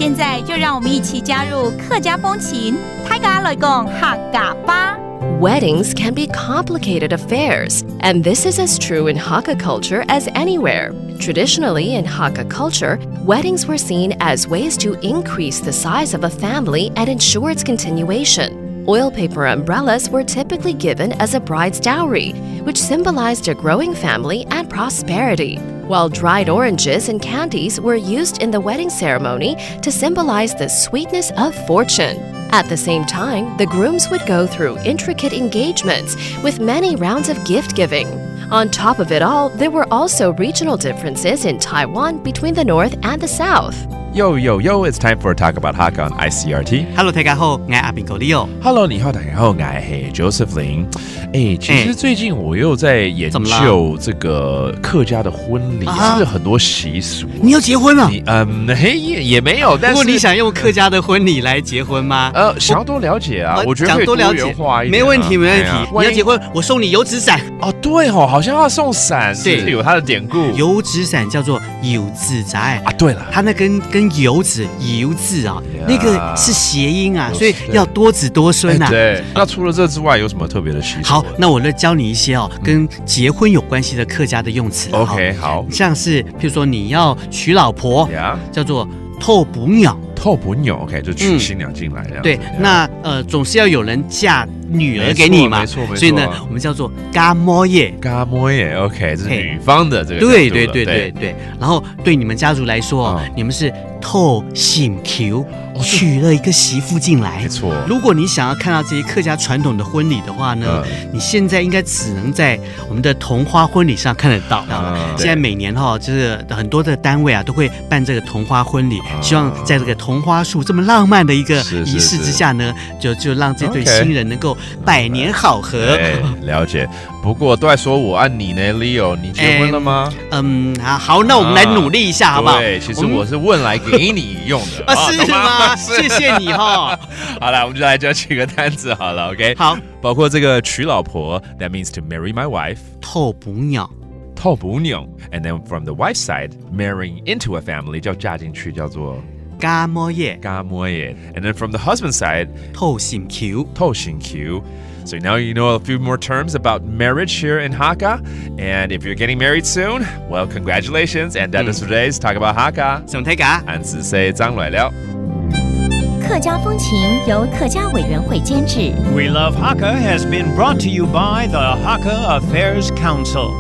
现在就让我们一起加入客家风情，大家来讲客家吧。Weddings can be complicated affairs, and this is as true in Hakka culture as anywhere. Traditionally, in Hakka culture, weddings were seen as ways to increase the size of a family and ensure its continuation. Oil paper umbrellas were typically given as a bride's dowry, which symbolized a growing family and prosperity, while dried oranges and candies were used in the wedding ceremony to symbolize the sweetness of fortune. At the same time, the grooms would go through intricate engagements with many rounds of gift-giving. On top of it all, there were also regional differences in Taiwan between the North and the South. Yo, it's time for a talk about Hakka on ICRT. Hello， 大家好，我係阿邊個 Leo。Hello， 你好，大家好，我係 Joseph 林。其實最近我又在研究這個客家的婚禮，是不是很多習俗？你要結婚了？也沒有。但是不過你想用客家的婚禮來結婚嗎？想要多了解啊，我覺得可以多元化一點。沒問題，沒問題。你要結婚，我送你油紙傘。哦，對哦，好像要送傘，是有它的典故。油紙傘叫做油紙仔啊，對了，它那跟油紙油字啊，那個是諧音啊，所以要多子多孫啊。對，那除了這之外，有什麼特別的習俗？好，那我來教你一些跟結婚有關係的客家的用詞。OK， 好，像是譬如說你要娶老婆，叫做透補鳥。透補鳥 ，OK， 就娶新娘進來這樣。對，那總是要有人嫁女兒給你嘛，沒錯，所以呢，我們叫做家摩耶。家摩耶 ，OK， 這是女方的這個。對。然後對你們家族來說，你們是透新球，娶了一個媳婦進來。沒錯。如果你想要看到這些客家傳統的婚禮的話呢，你現在應該只能在我們的桐花婚禮上看得到。現在每年就是很多的單位啊，都會辦這個桐花婚禮，希望在這個桐花樹這麼浪漫的一個儀式之下呢，就讓這對新人能夠百年好合。了解。不過都在說我按你呢 ，Leo， 你結婚了嗎？好，那我們來努力一下，好不好？對，其實我是問來給你用的。是嗎？謝謝你哈。好了，我們就來教幾個單詞好了 ，OK？ 好，包括這個娶老婆 ，that means to marry my wife。透補鳥。透補鳥 ，and then from the wife side, marrying into a family 叫嫁進去，叫做家摩耶。家摩耶 ，and then from the husband side, 透新球。透新球。So now you know a few more terms about marriage here in Hakka. And if you're getting married soon, well, congratulations. And that is today's Talk About Hakka. 什麼睇㗎？俺只say張來了。客家風情由客家委員會監製。We Love Hakka has been brought to you by the Hakka Affairs Council.